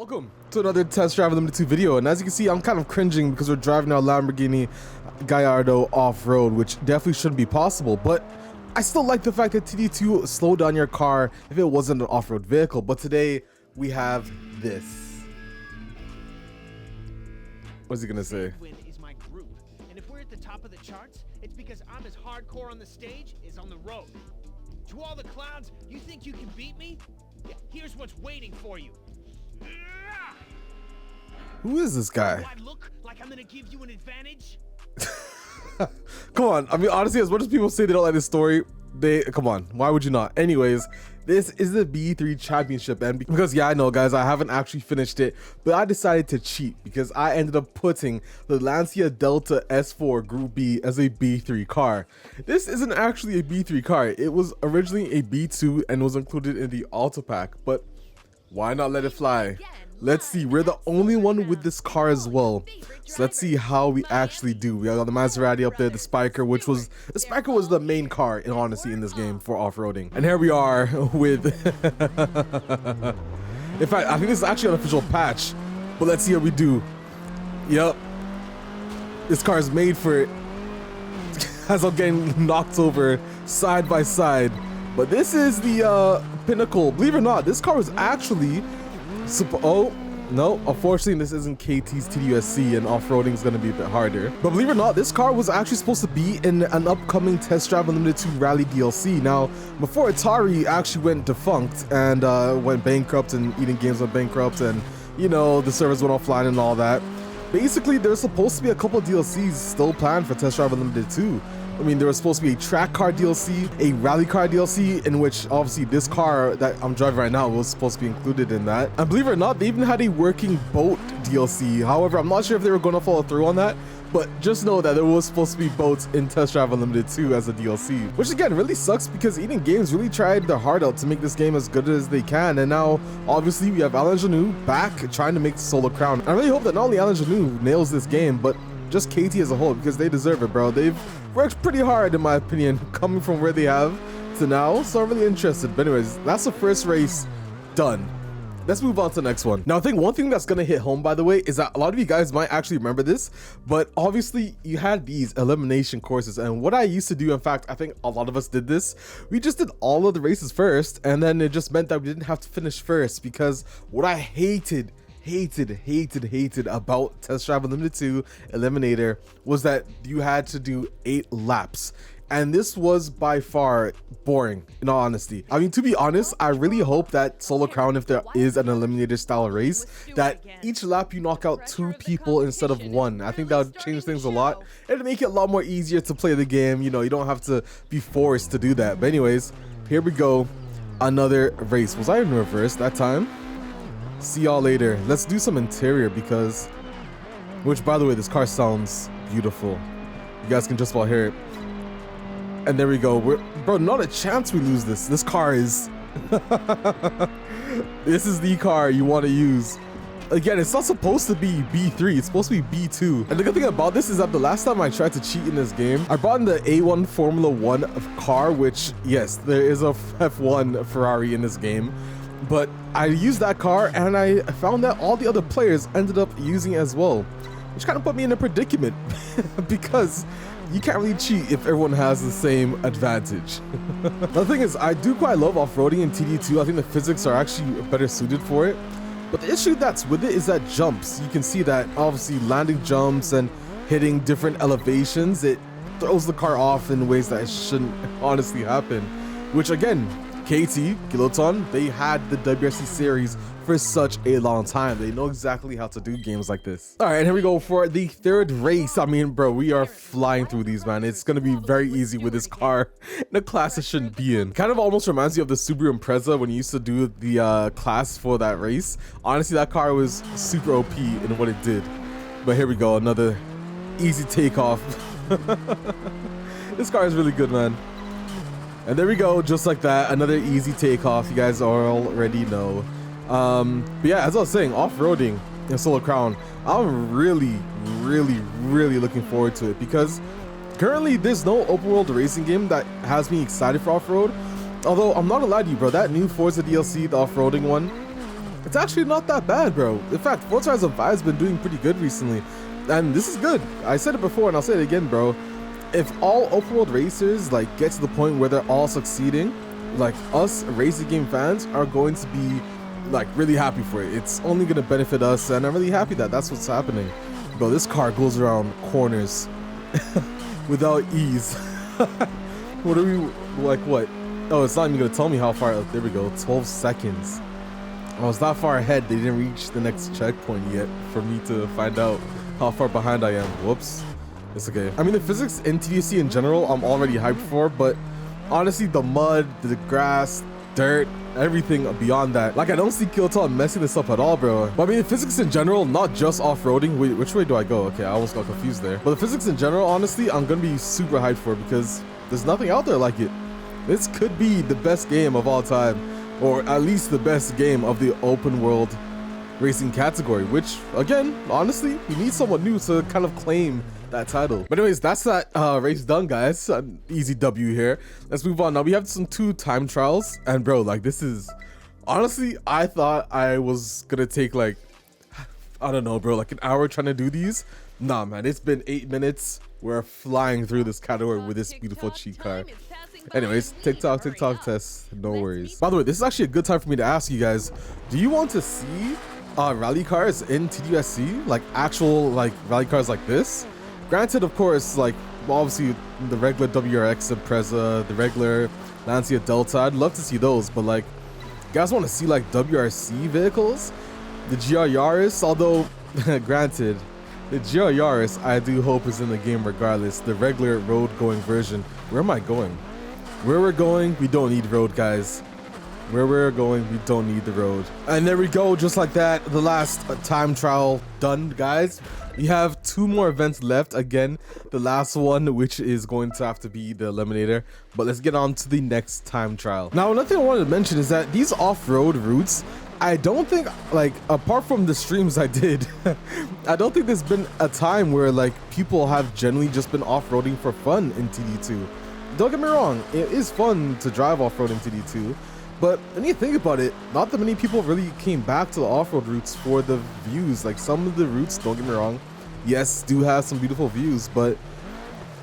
Welcome to another Test Drive Unlimited 2 video, and as you can see, I'm kind of cringing because we're driving our Lamborghini Gallardo off-road, which definitely shouldn't be possible, but I still like the fact that TDU2 slowed down your car if it wasn't an off-road vehicle. But today, we have this. What's he gonna say? Is my group, and if we're at the top of the charts, it's because I'm as hardcore on the stage as on the road. To all the clowns, you think you can beat me? Yeah, here's what's waiting for you. Who is this guy? Do I look like I'm gonna give you an advantage? Come on, I mean, honestly, as much as people say they don't like this story, come on, why would you not? Anyways, this is the B3 championship, and because, yeah, I know, guys, I haven't actually finished it, but I decided to cheat because I ended up putting the Lancia Delta S4 Group B as a B3 car. This isn't actually a B3 car. It was originally a B2 and was included in the Auto Pack, but why not let it fly? Let's see, we're the only one with this car as well. So let's see how we actually do. We got the Maserati up there, the Spiker, the Spiker was the main car, in honesty, in this game for off-roading. And here we are with, in fact, I think this is actually an official patch, but let's see how we do. Yep, this car is made for it. As I'm getting knocked over side by side. But this is the pinnacle. Believe it or not, this car was actually oh no, unfortunately this isn't KT's TDU2's, and off-roading is going to be a bit harder. But believe it or not, this car was actually supposed to be in an upcoming Test Drive Unlimited 2 Rally DLC. Now, before Atari actually went defunct and went bankrupt, and Eating Games went bankrupt, and you know, the servers went offline and all that, basically there's supposed to be a couple of DLCs still planned for Test Drive Unlimited 2. I mean, there was supposed to be a track car DLC, a rally car DLC, in which obviously this car that I'm driving right now was supposed to be included in that. And believe it or not, they even had a working boat DLC. However, I'm not sure if they were going to follow through on that, but just know that there was supposed to be boats in Test Drive Unlimited 2 as a DLC. Which again, really sucks because Eating Games really tried their heart out to make this game as good as they can. And now, obviously, we have Alain Genoux back trying to make the Solo Crown. I really hope that not only Alain Genoux nails this game, but just KT as a whole, because they deserve it, bro. They've worked pretty hard, in my opinion, coming from where they have to now, so I'm really interested. But anyways, that's the first race done. Let's move on to the next one. Now, I think one thing that's gonna hit home, by the way, is that a lot of you guys might actually remember this, but obviously you had these elimination courses, and what I used to do, in fact, I think a lot of us did this, we just did all of the races first, and then it just meant that we didn't have to finish first, because what I hated about Test Drive Unlimited 2 Eliminator was that you had to do 8 laps, and this was by far boring, in all honesty. I mean, to be honest, I really hope that Solo Crown, if there is an Eliminator style race, that each lap you knock out 2 people instead of 1. I think that would change things a lot. It'd make it a lot more easier to play the game. You know, you don't have to be forced to do that. But anyways, here we go, another race. Was I in reverse that time? See y'all later. Let's do some interior, because, which, by the way, this car sounds beautiful. You guys can just about hear it. And there we go. Bro, not a chance we lose this. This car is this is the car you want to use. Again, it's not supposed to be B3, it's supposed to be B2. And the good thing about this is that the last time I tried to cheat in this game, I brought in the A1 Formula 1 car, which, yes, there is a F1 Ferrari in this game. But I used that car, and I found that all the other players ended up using it as well, which kind of put me in a predicament because you can't really cheat if everyone has the same advantage. The thing is, I do quite love off-roading in TD2. I think the physics are actually better suited for it. But the issue that's with it is that jumps. You can see that obviously landing jumps and hitting different elevations, it throws the car off in ways that it shouldn't honestly happen, which again, KT, Kiloton, they had the WRC series for such a long time. They know exactly how to do games like this. All right, and here we go for the third race. I mean, bro, we are flying through these, man. It's gonna be very easy with this car in a class it shouldn't be in. Kind of almost reminds me of the Subaru Impreza when you used to do the class for that race. Honestly, that car was super OP in what it did. But here we go, another easy takeoff. This car is really good, man. And there we go, just like that, another easy takeoff. You guys already know. But yeah, as I was saying, off-roading in Solo Crown, I'm really looking forward to it, because currently there's no open world racing game that has me excited for off-road. Although I'm not gonna lie to you, bro, that new Forza DLC, the off-roading one, it's actually not that bad, bro. In fact, Forza Horizon 5 has been doing pretty good recently, and this is good. I said it before and I'll say it again, bro. If all open world racers like get to the point where they're all succeeding, like us racing game fans are going to be like really happy for it. It's only going to benefit us, and I'm really happy that that's what's happening. Bro, this car goes around corners without ease. What are we, like what? Oh, it's not even going to tell me how far. There we go, 12 seconds. I was that far ahead, they didn't reach the next checkpoint yet for me to find out how far behind I am. Whoops. It's okay. I mean, the physics in TDC in general, I'm already hyped for, but honestly, the mud, the grass, dirt, everything beyond that, like I don't see Kilton messing this up at all, bro. But I mean, the physics in general, not just off-roading. Wait, which way do I go? Okay, I almost got confused there. But the physics in general, honestly, I'm gonna be super hyped for because there's nothing out there like it. This could be the best game of all time, or at least the best game of the open world racing category, which again, honestly, you need someone new to kind of claim that title. But anyways, that's that race done, guys. An easy W here. Let's move on. Now we have some 2 time trials, and bro, like this is honestly, I thought I was gonna take like, I don't know, bro, like an hour trying to do these. Nah, man, it's been 8 minutes. We're flying through this category with this beautiful cheat car. Anyways, TikTok test, no worries. By the way, this is actually a good time for me to ask you guys, do you want to see rally cars in TDUSC, like actual like rally cars like this? Granted, of course, like obviously the regular WRX Impreza, the regular Lancia Delta, I'd love to see those, but like, you guys want to see like WRC vehicles? The GR Yaris, although granted, the GR Yaris I do hope is in the game regardless, the regular road going version. Where am I going? Where we're going, we don't need road, guys. Where we're going, we don't need the road. And there we go, just like that, the last time trial done, guys. We have 2 more events left. Again, the last one, which is going to have to be the Eliminator. But let's get on to the next time trial. Now, another thing I wanted to mention is that these off-road routes, I don't think, like, apart from the streams I did, I don't think there's been a time where, like, people have generally just been off-roading for fun in TD2. Don't get me wrong, it is fun to drive off-road in TD2. But when you think about it, not that many people really came back to the off-road routes for the views. Like some of the routes, don't get me wrong, yes, do have some beautiful views, but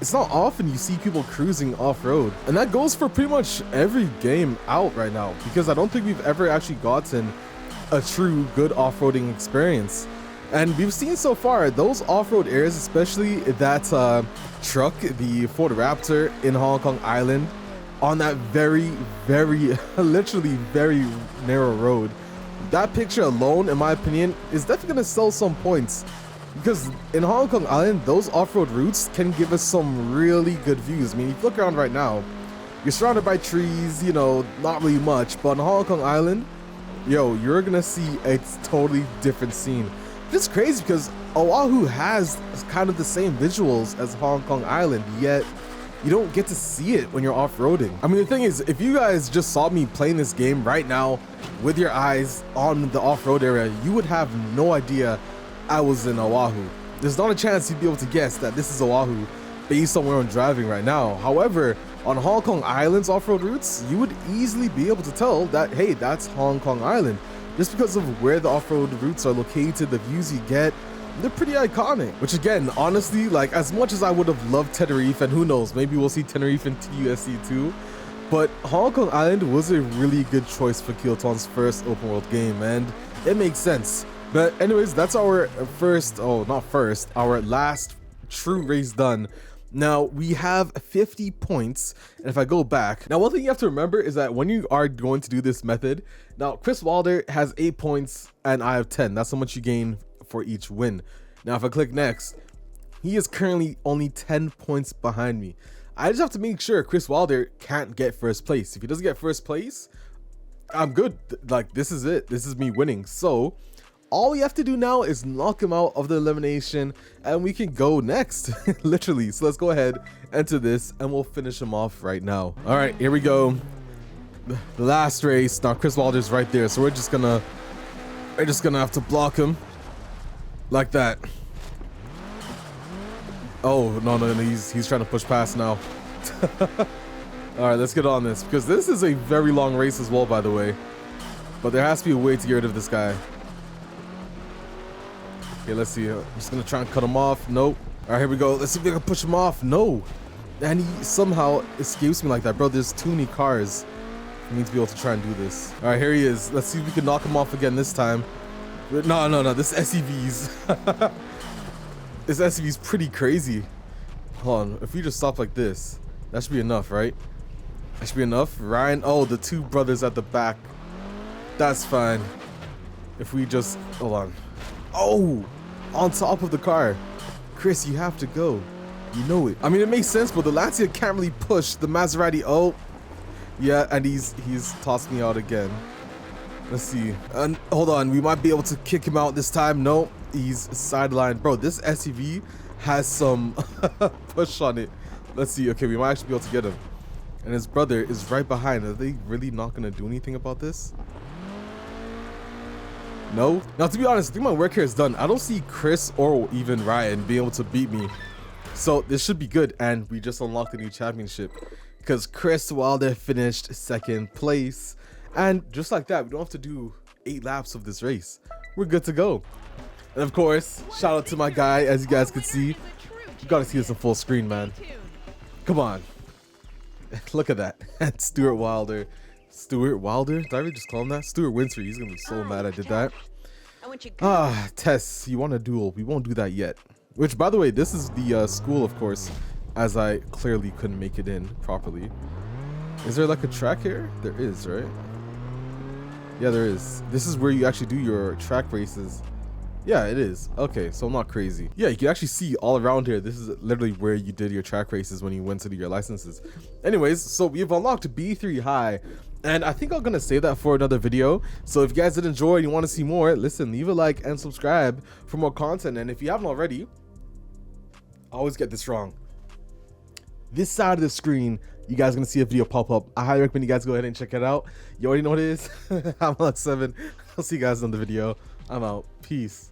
it's not often you see people cruising off-road. And that goes for pretty much every game out right now, because I don't think we've ever actually gotten a true good off-roading experience. And we've seen so far, those off-road areas, especially that truck, the Ford Raptor in Hong Kong Island, on that very, literally very narrow road. That picture alone, in my opinion, is definitely gonna sell some points. Because in Hong Kong Island, those off-road routes can give us some really good views. I mean, if you look around right now, you're surrounded by trees, you know, not really much. But on Hong Kong Island, yo, you're gonna see a totally different scene. It's crazy because Oahu has kind of the same visuals as Hong Kong Island, yet you don't get to see it when you're off-roading. I mean, the thing is, if you guys just saw me playing this game right now with your eyes on the off-road area, you would have no idea I was in Oahu. There's not a chance you'd be able to guess that this is Oahu based on where I'm driving right now. However, on Hong Kong Island's off-road routes, you would easily be able to tell that, hey, that's Hong Kong Island. Just because of where the off-road routes are located, the views you get, they're pretty iconic. Which again, honestly, like as much as I would have loved Tenerife, and who knows, maybe we'll see Tenerife in TUSC too, but Hong Kong Island was a really good choice for Kilton's first open world game, and it makes sense. But anyways, that's our our last true race done. Now we have 50 points, and if I go back, now one thing you have to remember is that when you are going to do this method, now Chris Wilder has 8 points and I have 10. That's how much you gain for each win. Now if I click next, he is currently only 10 points behind me. I just have to make sure Chris Wilder can't get first place. If he doesn't get first place, I'm good. Like this is it, this is me winning. So all we have to do now is knock him out of the elimination and we can go next. Literally. So let's go ahead, enter this, and we'll finish him off right now. All right, here we go. The last race. Now Chris Wilder's right there, so we're just gonna have to block him like that. Oh no, he's trying to push past now. All right, let's get on this, because this is a very long race as well, by the way. But there has to be a way to get rid of this guy. Okay, let's see. I'm just gonna try and cut him off. Nope. All right, here we go. Let's see if we can push him off. No. And he somehow escapes me like that, bro. There's too many cars for me to be able to try and do this. All right, here he is. Let's see if we can knock him off again this time. No. This SUV's this SUV's pretty crazy. Hold on. If we just stop like this, that should be enough, right? That should be enough. Ryan. Oh, the two brothers at the back. That's fine. If we just hold on. Oh, on top of the car. Chris, you have to go. You know it. I mean, it makes sense, but the Lancia can't really push the Maserati. Oh, yeah, and he's tossed me out again. Let's see. And hold on, we might be able to kick him out this time. No, he's sidelined. Bro, this SUV has some push on it. Let's see. Okay, we might actually be able to get him. And his brother is right behind. Are they really not going to do anything about this? No. Now, to be honest, I think my work here is done. I don't see Chris or even Ryan being able to beat me. So this should be good. And we just unlocked a new championship because Chris Wilder finished second place. And just like that, we don't have to do 8 laps of this race. We're good to go. And of course, shout out to my guy. As you guys can see, you got to see this in full screen, man. Come on. Look at that. And Stuart Wilder. Stuart Wilder? Did I really just call him that? Stuart Winfrey. He's gonna be so mad I did that. Tess, you want a duel? We won't do that yet. Which, by the way, this is the school, of course, as I clearly couldn't make it in properly. Is there like a track here? There is, right? Yeah, there is. This is where you actually do your track races. Yeah, it is. Okay, so I'm not crazy. Yeah, you can actually see all around here. This is literally where you did your track races when you went to do your licenses. Anyways, so we've unlocked B3 High. And I think I'm going to save that for another video. So if you guys did enjoy and you want to see more, listen, leave a like and subscribe for more content. And if you haven't already, I always get this wrong. This side of the screen, you guys are going to see a video pop up. I highly recommend you guys go ahead and check it out. You already know what it is. I'm Alex7. I'll see you guys in the video. I'm out. Peace.